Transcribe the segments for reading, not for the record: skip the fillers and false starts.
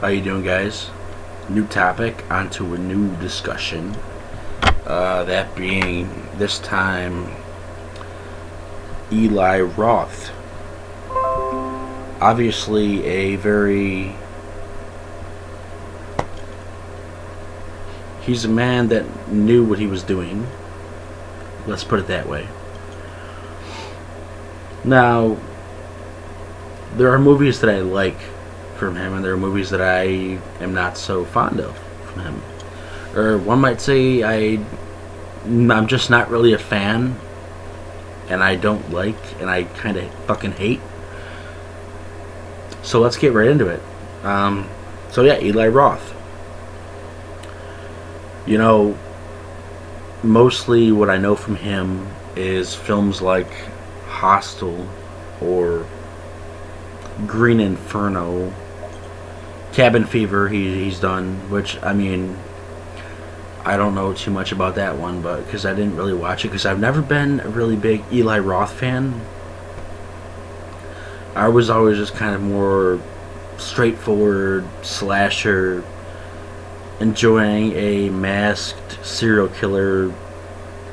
How you doing, guys? New topic, onto a new discussion. That being, this time, Eli Roth. Obviously a very... He's a man that knew what he was doing. Let's put it that way. Now, there are movies that I like from him, and there are movies that I am not so fond of from him. Or one might say I'm just not really a fan, and I don't like, and I kind of fucking hate. So let's get right into it. Eli Roth. You know, mostly what I know from him is films like Hostel or Green Inferno, Cabin Fever. He's done, which, I mean, I don't know too much about that one, but because I didn't really watch it, because I've never been a really big Eli Roth fan. I was always just kind of more straightforward slasher, enjoying a masked serial killer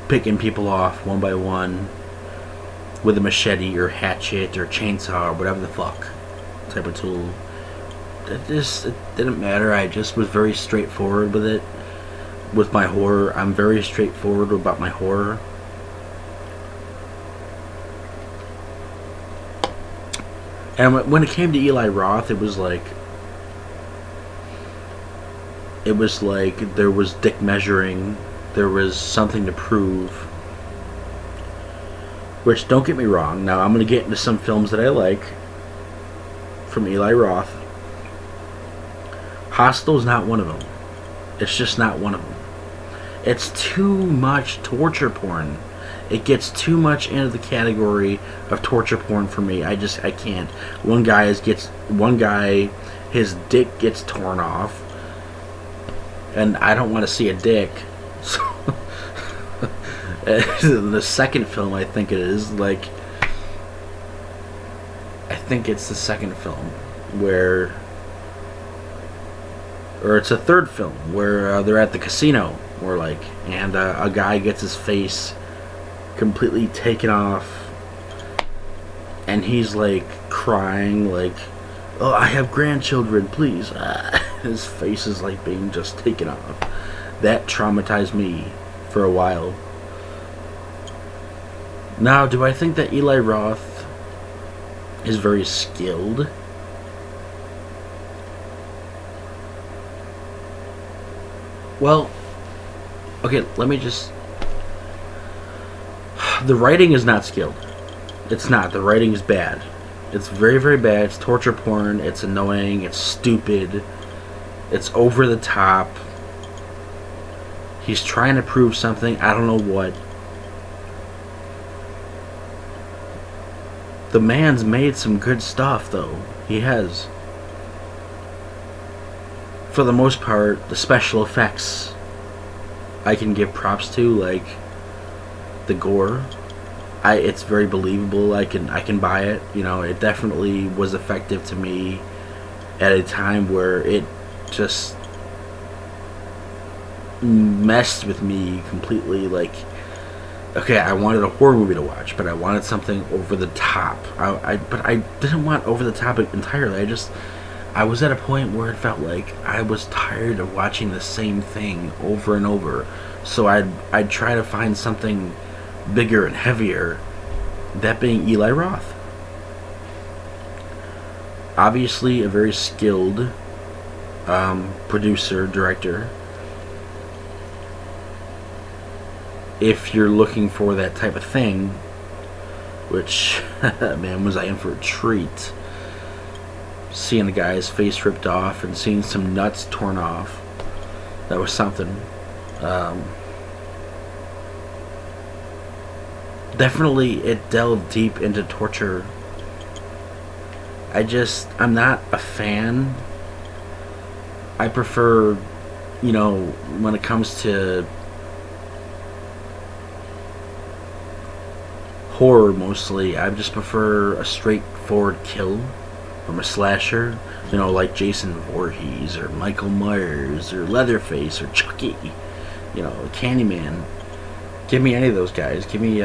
picking people off one by one with a machete or hatchet or chainsaw or whatever the fuck type of tool. It didn't matter. I just was very straightforward with it. With my horror, I'm very straightforward about my horror. And when it came to Eli Roth, it was like there was dick measuring, there was something to prove. Which, don't get me wrong, now I'm going to get into some films that I like from Eli Roth. Hostel's not one of them. It's just not one of them. It's too much torture porn. It gets too much into the category of torture porn for me. I can't. One guy, his dick gets torn off, and I don't want to see a dick. So the second film, I think it's the second film or it's a third film where they're at the casino, and a guy gets his face completely taken off, and he's crying "Oh, I have grandchildren, please." His face is being just taken off. That traumatized me for a while. Now, do I think that Eli Roth is very skilled? Well, okay, let me just... The writing is not skilled. It's not. The writing is bad. It's very, very bad. It's torture porn. It's annoying. It's stupid. It's over the top. He's trying to prove something. I don't know what. The man's made some good stuff, though. He has. For the most part, the special effects I can give props to, the gore. It's very believable. I can buy it. It definitely was effective to me at a time where it just messed with me completely. Okay, I wanted a horror movie to watch, but I wanted something over the top. But I didn't want over the top entirely. I was at a point where it felt like I was tired of watching the same thing over and over. So I'd try to find something bigger and heavier, that being Eli Roth. Obviously a very skilled producer, director. If you're looking for that type of thing, which, man, was I in for a treat. Seeing a guy's face ripped off and seeing some nuts torn off, that was something. Definitely it delved deep into torture. I'm not a fan. I prefer, when it comes to horror mostly, I just prefer a straightforward kill. from a slasher, like Jason Voorhees or Michael Myers or Leatherface or Chucky, Candyman. Give me any of those guys. Give me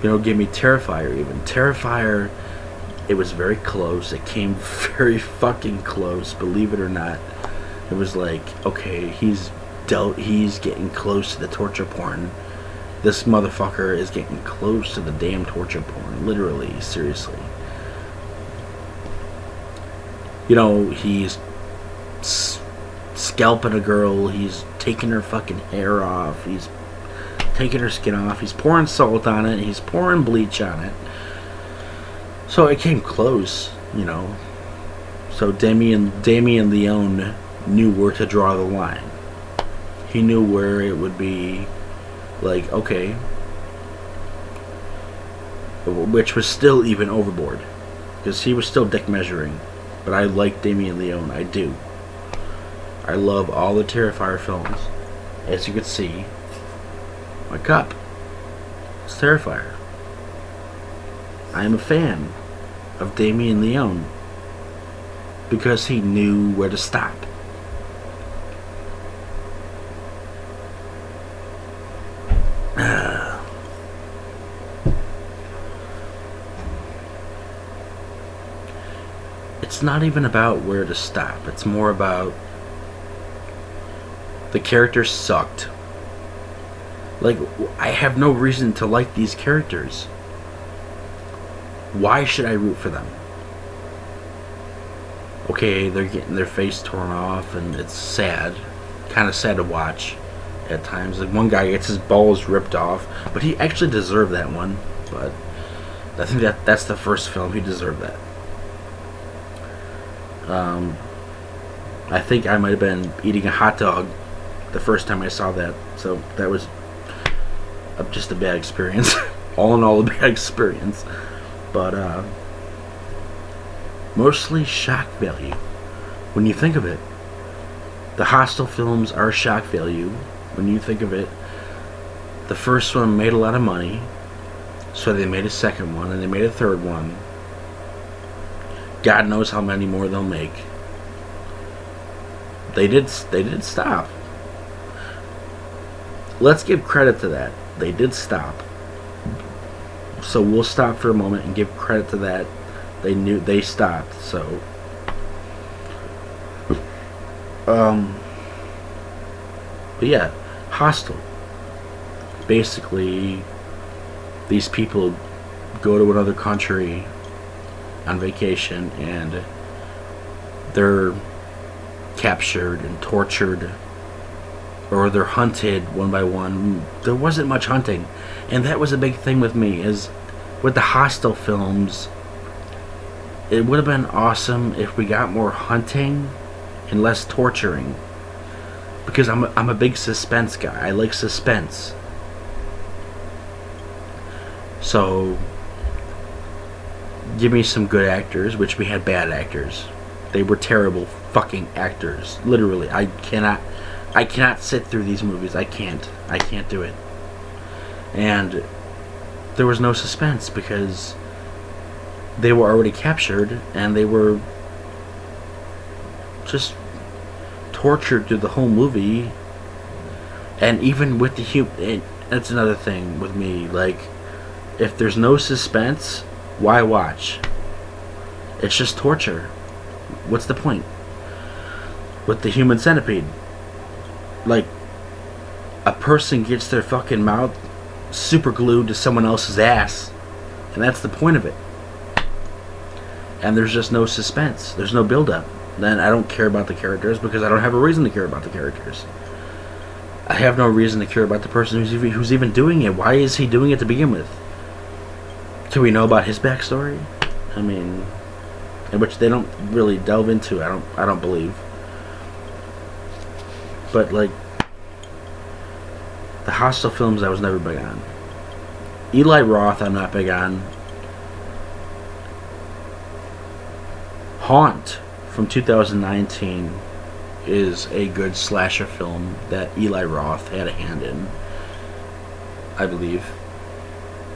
Terrifier even. Terrifier, it was very close. It came very fucking close, believe it or not. It was like, okay, he's getting close to the torture porn. This motherfucker is getting close to the damn torture porn. Literally, seriously. He's scalping a girl. He's taking her fucking hair off. He's taking her skin off. He's pouring salt on it. He's pouring bleach on it. So it came close, So Damien Leone knew where to draw the line. He knew where it would be like, okay, which was still even overboard, because he was still dick measuring. But I like Damien Leone. I do. I love all the Terrifier films. As you can see, my cup. It's Terrifier. I am a fan of Damien Leone because he knew where to stop. It's not even about where to stop. It's more about the characters sucked. Like, I have no reason to like these characters. Why should I root for them? Okay, they're getting their face torn off, and it's sad. Kind of sad to watch at times. Like, one guy gets his balls ripped off, but he actually deserved that one. But I think that's the first film he deserved that. I think I might have been eating a hot dog the first time I saw that, so that was just a bad experience. All in all, a bad experience. But mostly shock value. When you think of it, the Hostel films are shock value. When you think of it, the first one made a lot of money, so they made a second one, and they made a third one. God knows how many more they'll make. They did stop. Let's give credit to that. They did stop. So we'll stop for a moment and give credit to that. They stopped. So but yeah, Hostel. Basically, these people go to another country on vacation, and they're captured and tortured, or they're hunted one by one. There wasn't much hunting, and that was a big thing with me. Is with the Hostel films, it would have been awesome if we got more hunting and less torturing, because I'm a big suspense guy. I like suspense. So give me some good actors, which we had bad actors. They were terrible fucking actors. Literally, I cannot sit through these movies. I can't do it. And there was no suspense because they were already captured and they were just tortured through the whole movie. And even with the that's another thing with me. Like, if there's no suspense, why watch? It's just torture. What's the point? With the Human Centipede, like, a person gets their fucking mouth super glued to someone else's ass, and that's the point of it. And there's just no suspense. There's no build-up. Then I don't care about the characters because I don't have a reason to care about the characters. I have no reason to care about the person who's even doing it. Why is he doing it to begin with? Can we know about his backstory? I mean, in which they don't really delve into. I don't believe. But like, the Hostel films, I was never big on. Eli Roth, I'm not big on. Haunt from 2019 is a good slasher film that Eli Roth had a hand in, I believe.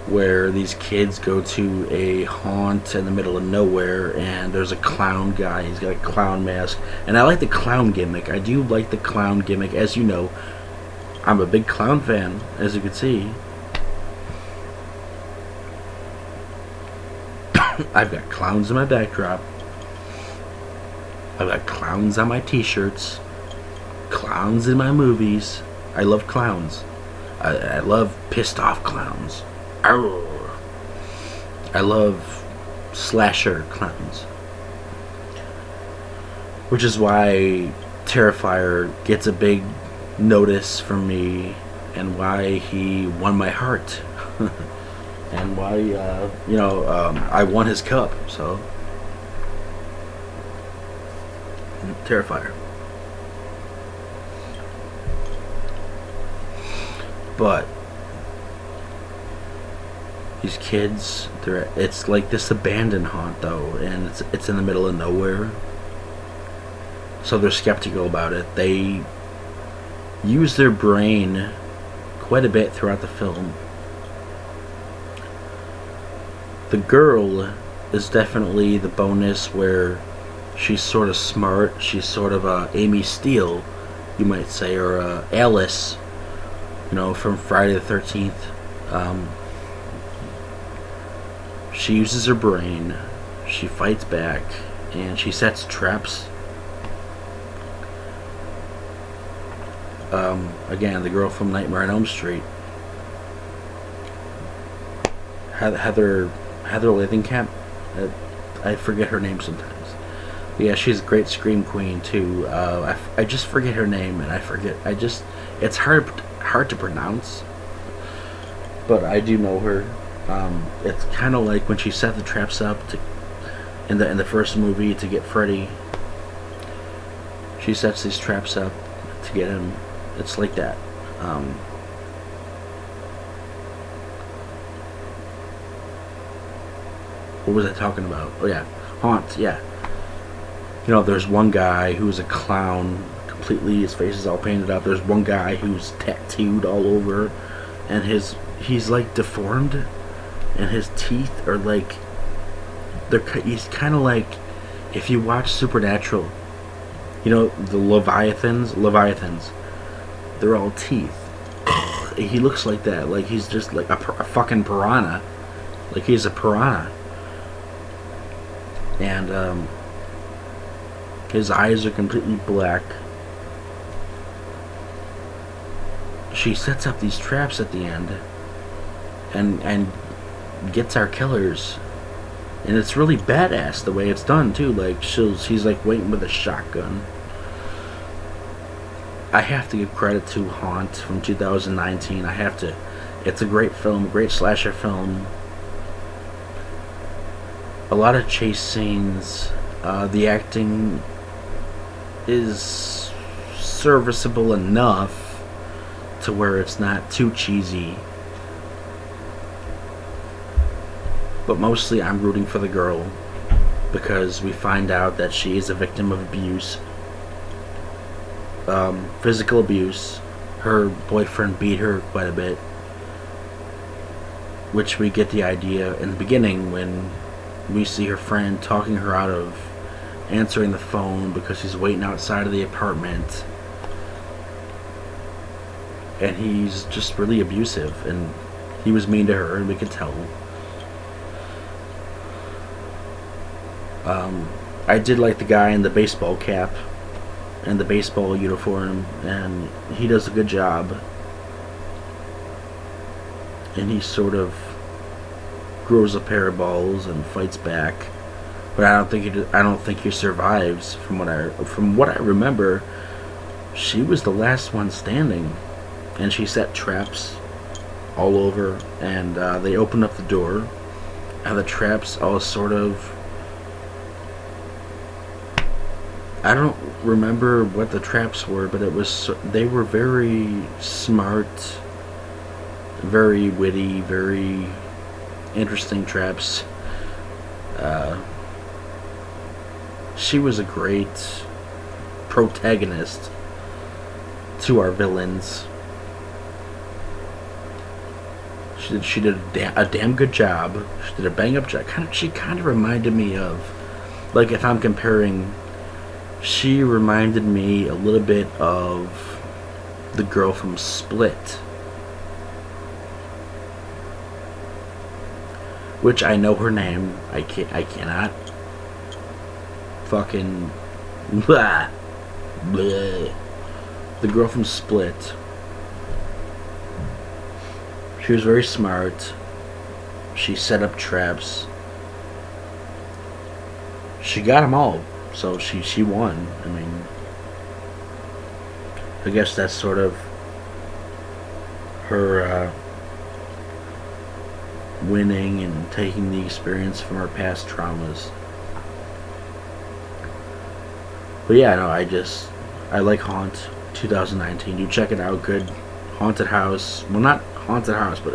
where these kids go to a haunt in the middle of nowhere, and there's a clown guy. He's got a clown mask, and I like the clown gimmick. I do like the clown gimmick. As you know, I'm a big clown fan, as you can see. I've got clowns in my backdrop. I've got clowns on my t-shirts. Clowns in my movies. I love clowns. I love pissed off clowns. Arr. I love slasher clowns. Which is why Terrifier gets a big notice from me, and why he won my heart. And why, I won his cup, so. Terrifier. But these kids, it's like this abandoned haunt though, and it's in the middle of nowhere. So they're skeptical about it. They use their brain quite a bit throughout the film. The girl is definitely the bonus, where she's sort of smart. She's sort of a Amy Steele, you might say, or a Alice, from Friday the 13th. She uses her brain. She fights back, and she sets traps. Again, the girl from Nightmare on Elm Street, Heather Langenkamp. I forget her name sometimes. But yeah, she's a great scream queen too. I just forget her name, and it's hard to pronounce. But I do know her. It's kind of like when she set the traps up in the first movie to get Freddy. She sets these traps up to get him. It's like that. What was I talking about? Oh yeah, haunts. Yeah. There's one guy who's a clown completely. His face is all painted up. There's one guy who's tattooed all over, and he's like deformed, and his teeth are like he's kind of like, if you watch Supernatural, the Leviathans. They're all teeth. He looks like that. Like he's just like a fucking piranha. Like he's a piranha. And his eyes are completely black. She sets up these traps at the end, and gets our killers. And it's really badass the way it's done too. Like she's like waiting with a shotgun. I have to give credit to Haunt from 2019. I have to. It's a great film, great slasher film. A lot of chase scenes. The acting is serviceable enough to where it's not too cheesy. But mostly I'm rooting for the girl, because we find out that she is a victim of abuse. Physical abuse. Her boyfriend beat her quite a bit, which we get the idea in the beginning when we see her friend talking her out of answering the phone because she's waiting outside of the apartment, and he's just really abusive, and he was mean to her, and we could tell. I did like the guy in the baseball cap and the baseball uniform, and he does a good job. And he sort of grows a pair of balls and fights back, but I don't think he survives. From what I remember, she was the last one standing, and she set traps all over, and they opened up the door, and the traps all sort of. I don't remember what the traps were, but they were very smart, very witty, very interesting traps. She was a great protagonist to our villains. she did a damn good job. She did a bang up job. She kind of reminded me of, like, if I'm comparing, she reminded me a little bit of the girl from Split, which I know her name. I cannot fucking blah, blah. The girl from Split. She was very smart. She set up traps. She got them all, so she won. I mean, I guess that's sort of her winning and taking the experience from her past traumas. But yeah, no, I like Haunt 2019. You check it out. Good haunted house. Well, not haunted house, but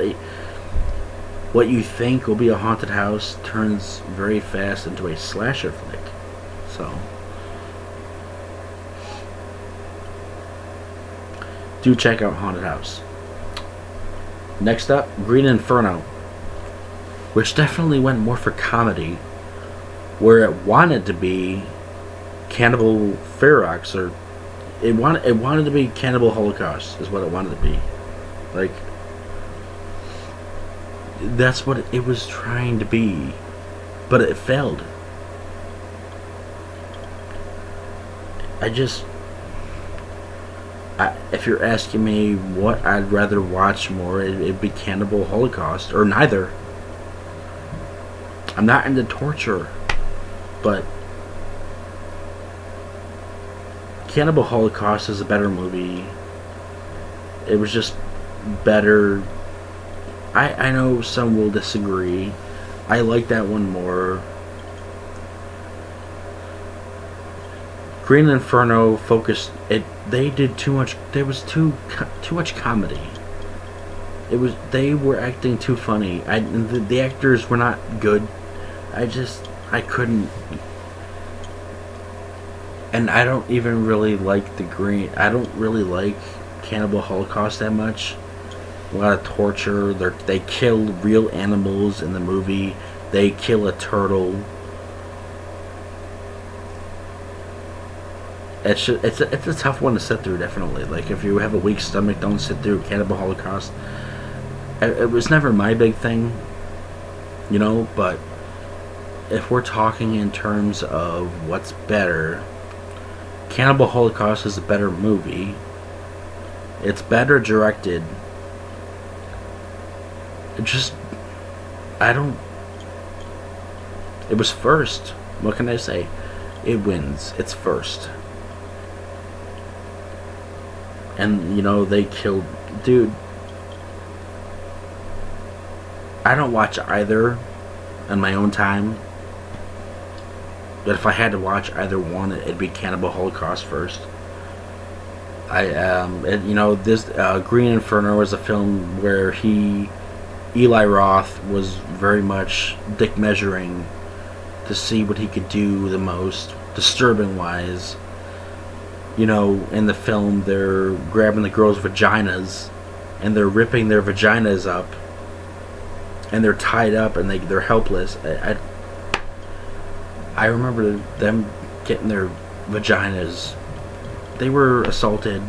what you think will be a haunted house turns very fast into a slasher flick. So do check out Haunted House. Next up, Green Inferno, which definitely went more for comedy, where it wanted to be Cannibal Ferox, or it wanted to be Cannibal Holocaust, is what it wanted to be. Like, that's what it was trying to be, but it failed. If you're asking me what I'd rather watch more, it'd be Cannibal Holocaust, or neither. I'm not into torture, but Cannibal Holocaust is a better movie. It was just better. I know some will disagree. I like that one more. Green Inferno focused it. They did too much. There was too much comedy. They were acting too funny. The actors were not good. I couldn't. And I don't even really like I don't really like Cannibal Holocaust that much. A lot of torture. They kill real animals in the movie. They kill a turtle. It's a tough one to sit through, definitely. Like, if you have a weak stomach, don't sit through Cannibal Holocaust. It was never my big thing, but if we're talking in terms of what's better, Cannibal Holocaust is a better movie. It's better directed. It was first. What can I say? It wins. It's first. And, they killed... Dude, I don't watch either on my own time. But if I had to watch either one, it'd be Cannibal Holocaust first. This Green Inferno was a film where Eli Roth was very much dick measuring to see what he could do the most, disturbing wise. In the film, they're grabbing the girls' vaginas and they're ripping their vaginas up, and they're tied up and they're helpless. I remember them getting their vaginas. They were assaulted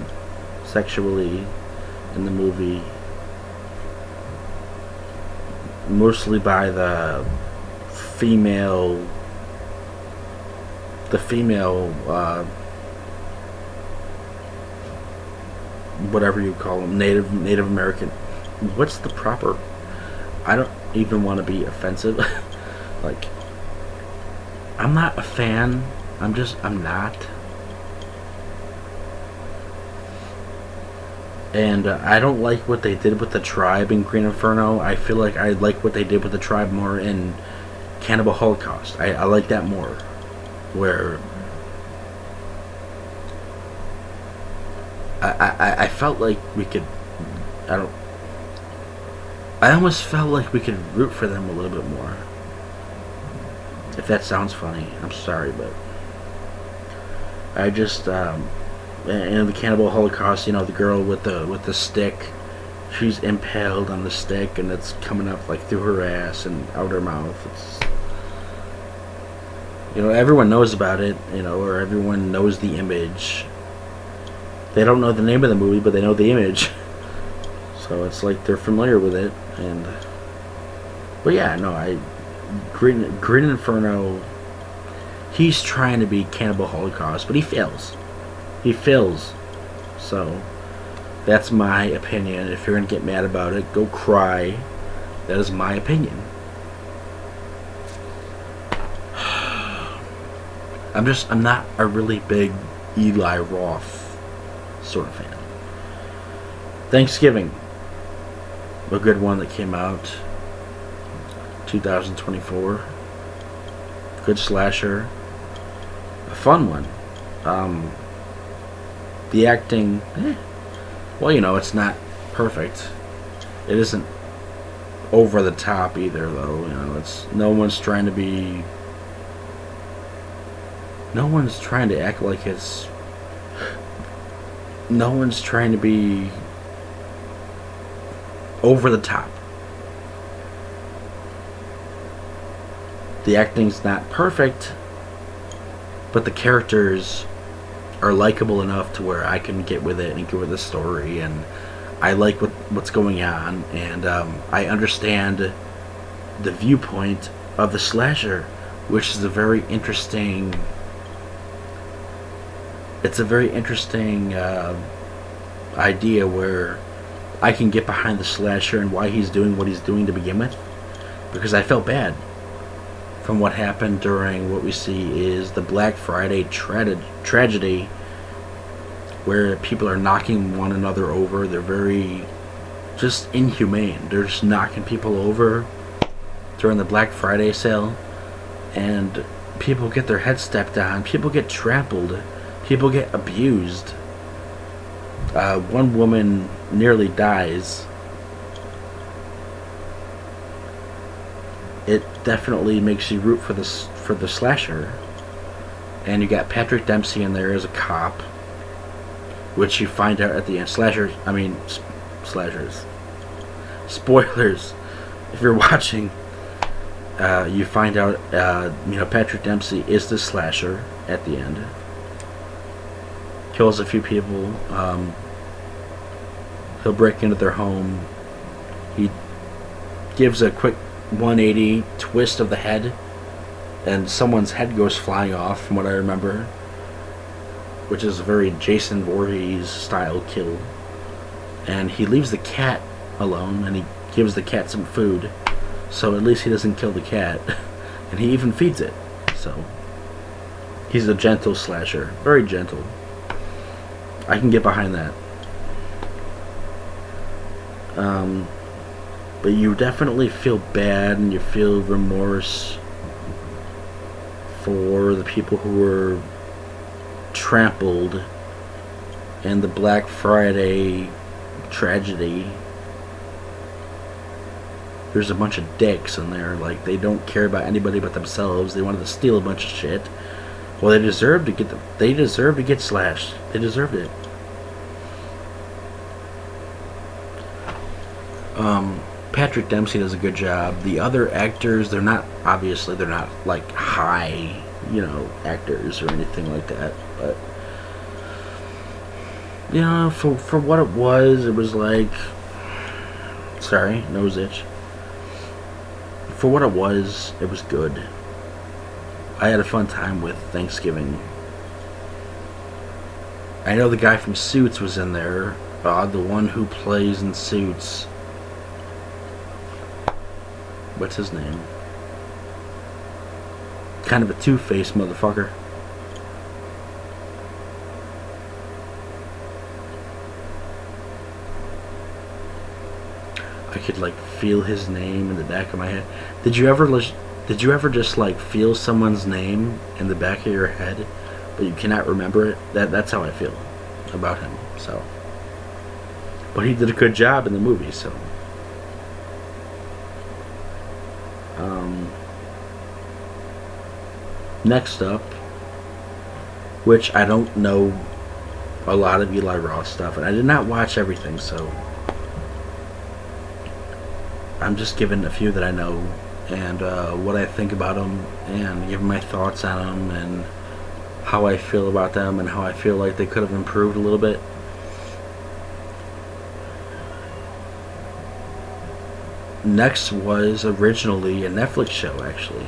sexually in the movie, mostly by the female, whatever you call them, Native American. What's the proper? I don't even want to be offensive. Like, I'm not a fan. I'm not. And I don't like what they did with the tribe in Green Inferno. I feel like I like what they did with the tribe more in Cannibal Holocaust. I like that more. Where I felt like we could... I almost felt like we could root for them a little bit more. If that sounds funny, I'm sorry, but I just... in the Cannibal Holocaust, the girl with the stick, she's impaled on the stick and it's coming up like through her ass and out her mouth. It's, everyone knows about it, or everyone knows the image. They don't know the name of the movie, but they know the image. So it's like they're familiar with it. But yeah, no, Green Inferno, he's trying to be Cannibal Holocaust, but he fails. He fails. So that's my opinion. If you're going to get mad about it, go cry. That is my opinion. I'm not a really big Eli Roth sort of fan. Thanksgiving, a good one that came out 2024. Good slasher. A fun one. The acting, well, it's not perfect. It isn't over the top either, though. It's no one's trying to act like it's. No one's trying to be over the top. The acting's not perfect, but the characters are likable enough to where I can get with it and get with the story, and I like what's going on, and I understand the viewpoint of the slasher, which is a very interesting. It's a very interesting idea where I can get behind the slasher and why he's doing what he's doing to begin with, because I felt bad from what happened during what we see is the Black Friday tragedy, where people are knocking one another over. They're very just inhumane. They're just knocking people over during the Black Friday sale, and people get their heads stepped on. People get trampled. People get abused. One woman nearly dies. It definitely makes you root for the slasher. And you got Patrick Dempsey in there as a cop, which you find out at the end. Slashers. Spoilers. If you're watching, you find out, Patrick Dempsey is the slasher at the end. Kills a few people. He'll break into their home. He gives a quick 180 twist of the head, and someone's head goes flying off, from what I remember, which is a very Jason Voorhees style kill. And he leaves the cat alone, and he gives the cat some food, so at least he doesn't kill the cat. And he even feeds it. So he's a gentle slasher, very gentle. I can get behind that. But you definitely feel bad and you feel remorse for the people who were trampled in the Black Friday tragedy. There's a bunch of dicks in there, like they don't care about anybody but themselves. They wanted to steal a bunch of shit. Well, they deserve to get slashed. They deserved it. Patrick Dempsey does a good job. The other actors, they're not like high, actors or anything like that. But for what it was like, sorry, nose itch. For what it was good. I had a fun time with Thanksgiving. I know the guy from Suits was in there. The one who plays in Suits. What's his name? Kind of a two-faced motherfucker. I could feel his name in the back of my head. Did you ever just feel someone's name in the back of your head, but you cannot remember it? That's how I feel about him. So, but he did a good job in the movie. So, next up, which I don't know a lot of Eli Roth stuff, and I did not watch everything, so I'm just giving a few that I know and what I think about them and giving my thoughts on them and how I feel about them and how I feel like they could have improved a little bit. Next was originally a Netflix show, actually.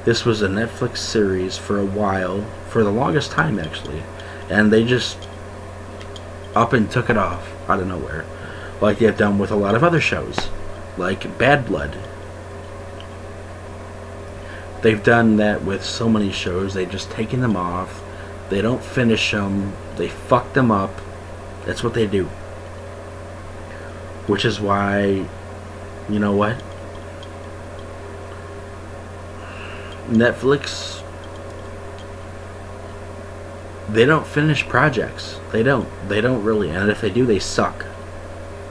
This was a Netflix series for a while, for the longest time, actually. And they just up and took it off out of nowhere, like they've done with a lot of other shows, like Bad Blood. They've done that with so many shows. They've just taken them off. They don't finish them. They fuck them up. That's what they do. Which is why, you know what? Netflix, they don't finish projects. They don't really. And if they do, they suck.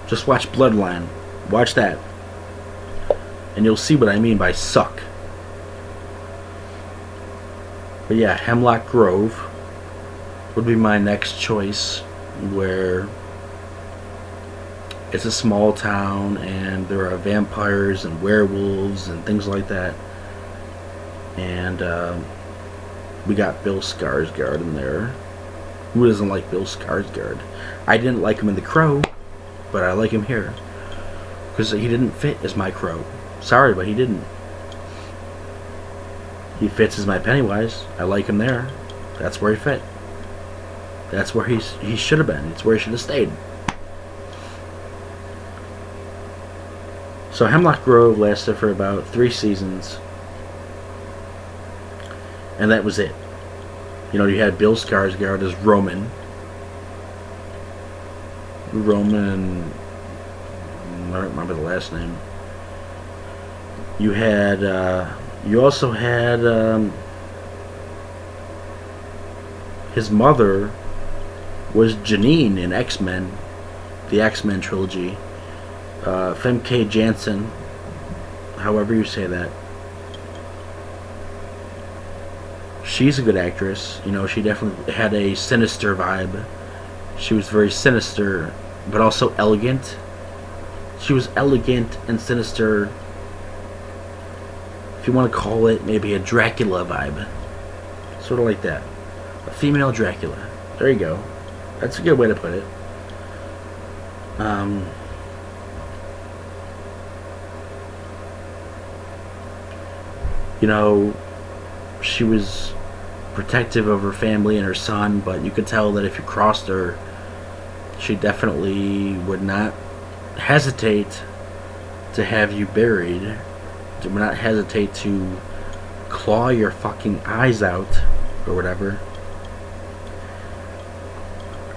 Just watch Bloodline. Watch that. And you'll see what I mean by suck. But yeah, Hemlock Grove would be my next choice, where it's a small town and there are vampires and werewolves and things like that. And we got Bill Skarsgård in there. Who doesn't like Bill Skarsgård? I didn't like him in The Crow, but I like him here because he didn't fit as my Crow. Sorry, but he didn't. He fits as my Pennywise. I like him there. That's where he fit. That's where he should have been. It's where he should have stayed. So Hemlock Grove lasted for about 3 seasons. And that was it. You know, you had Bill Skarsgård as Roman. I don't remember the last name. You had, you also had his mother was Janine in X-Men, the X-Men trilogy. Femke Janssen, however you say that. She's a good actress. You know, she definitely had a sinister vibe. She was very sinister, but also elegant. She was elegant and sinister. If you want to call it maybe a Dracula vibe. Sort of like that. A female Dracula. There you go. That's a good way to put it. You know, she was protective of her family and her son, but you could tell that if you crossed her, she definitely would not hesitate to have you buried. Would not hesitate to claw your fucking eyes out or whatever.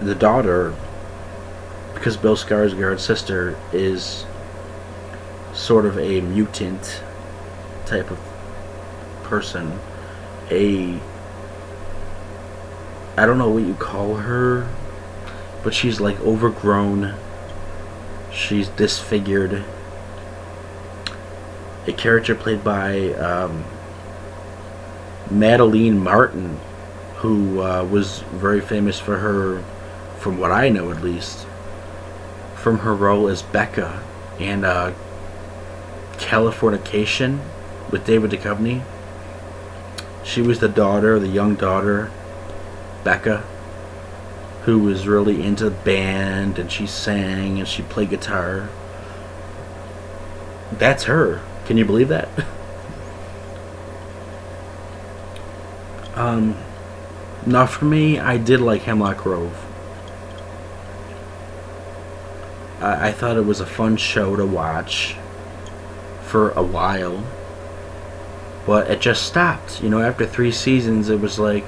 The daughter, because Bill Skarsgård's sister is sort of a mutant type of person, I don't know what you call her, but she's like overgrown. She's disfigured. A character played by Madeline Martin, who was very famous for her, from what I know at least, from her role as Becca in Californication with David Duchovny. She was the young daughter, Becca, who was really into band, and she sang and she played guitar. That's her. Can you believe that? Now for me, I did like Hemlock Grove. I thought it was a fun show to watch for a while, but it just stopped. You know, after 3 seasons, it was like,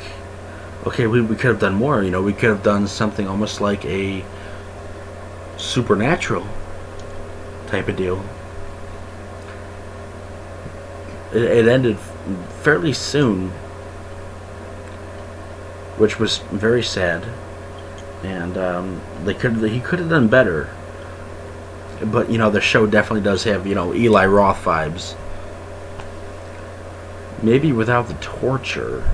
okay, we could have done more. You know, we could have done something almost like a Supernatural type of deal. It ended fairly soon, which was very sad. And he could have done better. But you know, the show definitely does have, you know, Eli Roth vibes. Maybe without the torture.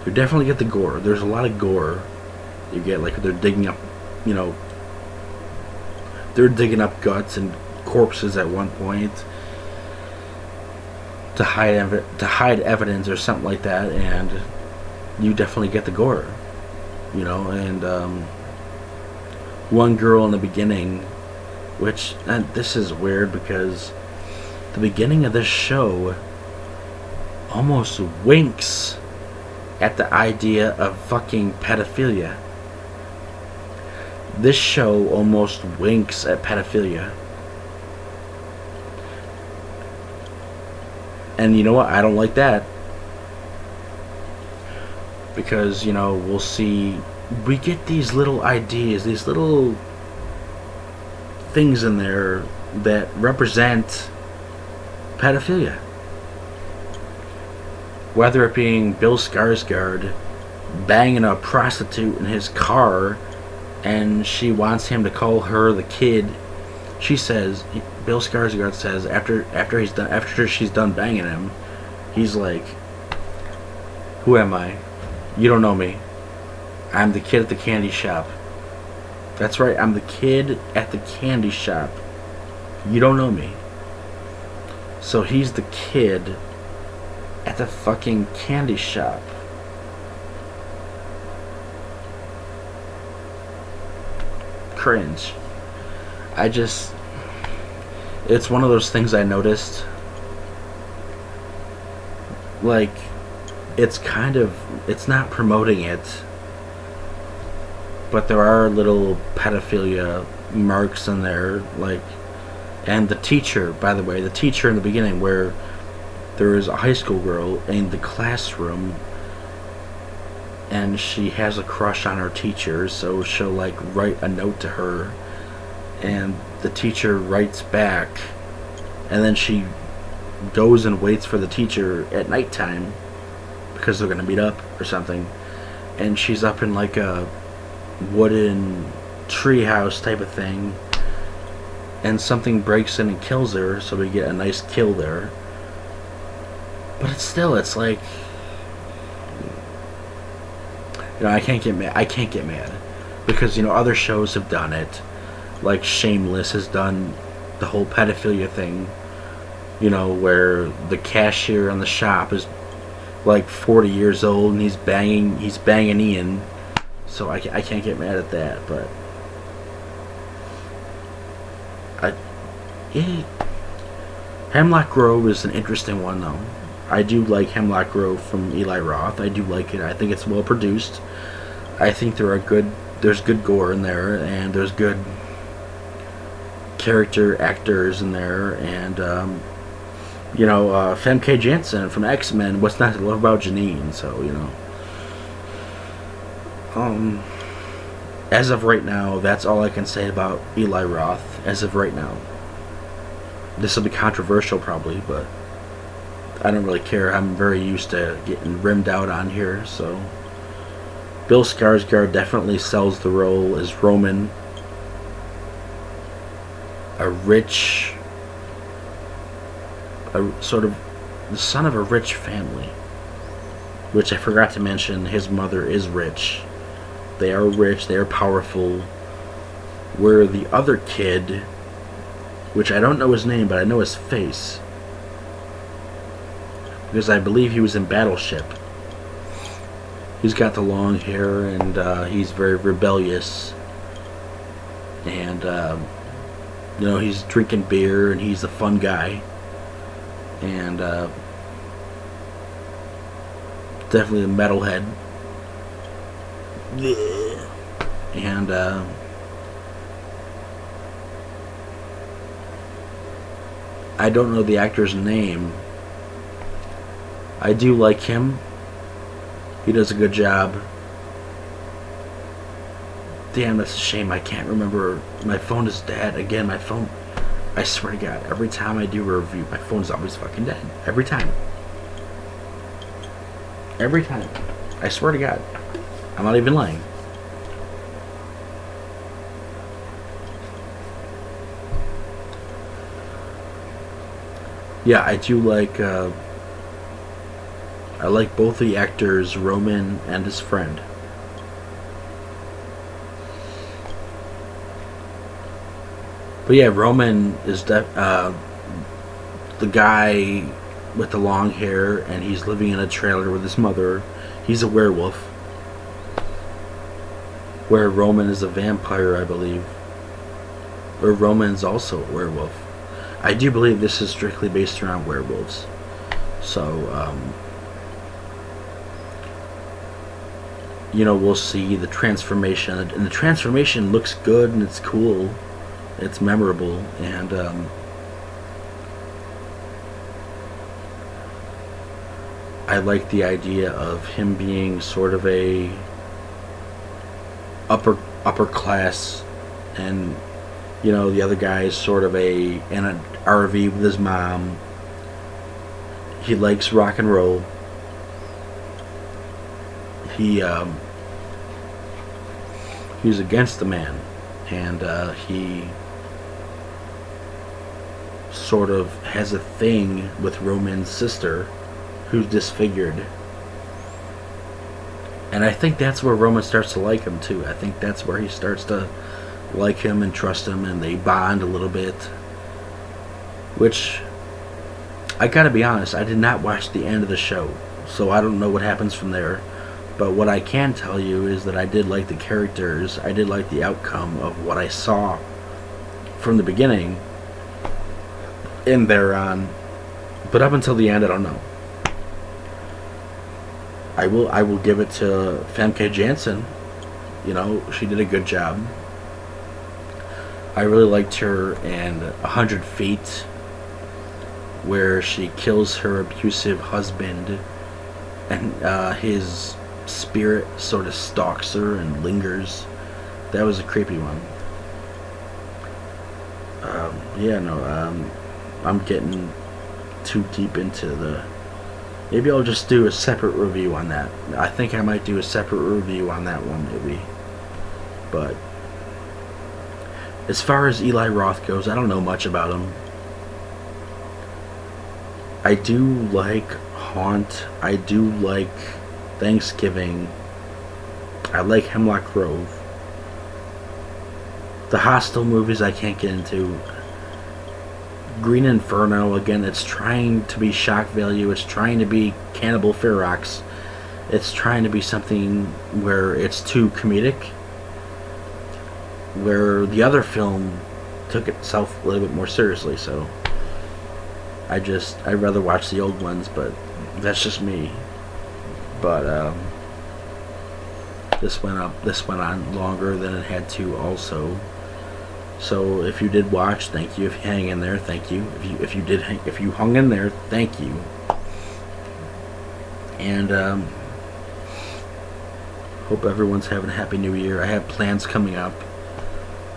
You definitely get the gore. There's a lot of gore. You get, like, they're digging up, you know, they're digging up guts and corpses at one point to hide evidence or something like that, and you definitely get the gore, you know. And one girl in the beginning, which, and this is weird because the beginning of this show almost winks at the idea of fucking pedophilia. This show almost winks at pedophilia. And you know what? I don't like that. Because, you know, we get these little ideas, these little things in there that represent pedophilia. Whether it being Bill Skarsgård banging a prostitute in his car, and she wants him to call her the kid. She says, Bill Skarsgård says after she's done banging him, he's like, "Who am I? You don't know me. I'm the kid at the candy shop." That's right, I'm the kid at the candy shop. You don't know me. So he's the kid at the fucking candy shop. Cringe. It's one of those things I noticed. Like, it's not promoting it, but there are little pedophilia marks in there, like, and the teacher, by the way, the teacher in the beginning, where there is a high school girl in the classroom and she has a crush on her teacher, so she'll like write a note to her, and the teacher writes back, and then she goes and waits for the teacher at nighttime because they're gonna meet up or something, and she's up in like a wooden treehouse type of thing, and something breaks in and kills her, so we get a nice kill there. But it's like, you know, I can't get mad because, you know, other shows have done it. Like Shameless has done the whole pedophilia thing, you know, where the cashier in the shop is like 40 years old and he's banging Ian. So I can't get mad at that, but Hemlock Grove is an interesting one though. I do like Hemlock Grove from Eli Roth. I do like it. I think it's well produced. I think there's good gore in there, and there's good character actors in there, and you know, Femke Janssen from X-Men. What's not to love about Janine? So, you know, as of right now, that's all I can say about Eli Roth. As of right now, this will be controversial probably, but I don't really care. I'm very used to getting rimmed out on here. So Bill Skarsgård definitely sells the role as Roman, sort of the son of a rich family, which I forgot to mention, his mother is rich. They are rich, they are powerful. Where the other kid, which I don't know his name, but I know his face, because I believe he was in Battleship. He's got the long hair, and he's very rebellious, and you know, he's drinking beer, and he's a fun guy, and definitely a metalhead. And I don't know the actor's name. I do like him. He does a good job. Damn, that's a shame. I can't remember. My phone is dead. Again, my phone, I swear to God, every time I do a review, my phone's always fucking dead. Every time. Every time. I swear to God. I'm not even lying. Yeah, I do like, I like both the actors, Roman and his friend. But yeah, Roman is the guy with the long hair, and he's living in a trailer with his mother. He's a werewolf. Where Roman is a vampire, I believe. Or Roman's also a werewolf. I do believe this is strictly based around werewolves. So, we'll see the transformation. And the transformation looks good and it's cool. It's memorable. And, I like the idea of him being sort of a upper class, and the other guy is sort of in an RV with his mom. He likes rock and roll. He's against the man, and he sort of has a thing with Roman's sister, who's disfigured. And I think that's where Roman starts to like him too. I think that's where he starts to like him and trust him, and they bond a little bit. Which, I gotta be honest, I did not watch the end of the show, so I don't know what happens from there. But what I can tell you is that I did like the characters. I did like the outcome of what I saw from the beginning and thereon. But up until the end, I don't know. I will give it to Famke Janssen. She did a good job. I really liked her in 100 Feet, where she kills her abusive husband, and his spirit sort of stalks her and lingers. That was a creepy one. I'm getting too deep into the... Maybe I'll just do a separate review on that. I think I might do a separate review on that one, maybe. But as far as Eli Roth goes, I don't know much about him. I do like Haunt. I do like Thanksgiving. I like Hemlock Grove. The Hostel movies I can't get into. Green Inferno, again, it's trying to be shock value. It's trying to be Cannibal Ferox. It's trying to be something where it's too comedic, where the other film took itself a little bit more seriously. So I'd rather watch the old ones, but that's just me. But this went on longer than it had to also. So if you did watch, thank you. If you hang in there, thank you. If you hung in there, thank you. And hope everyone's having a happy new year. I have plans coming up.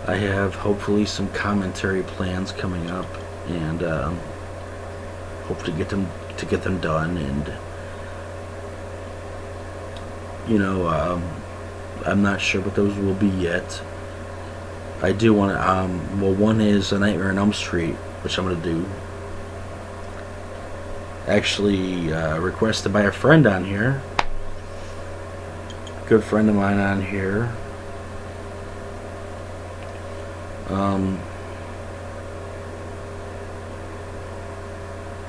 I have hopefully some commentary plans coming up, and hope to get them done. And I'm not sure what those will be yet. I do want to, one is A Nightmare on Elm Street, which I'm going to do. Actually, requested by a friend on here. Good friend of mine on here.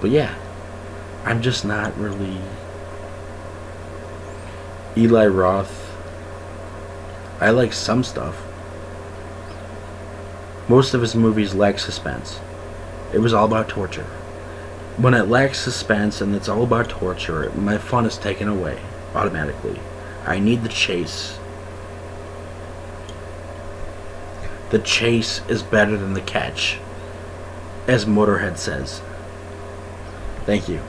But yeah, I'm just not really... Eli Roth, I like some stuff. Most of his movies lack suspense. It was all about torture. When it lacks suspense and it's all about torture, my fun is taken away automatically. I need the chase. The chase is better than the catch, as Motorhead says. Thank you.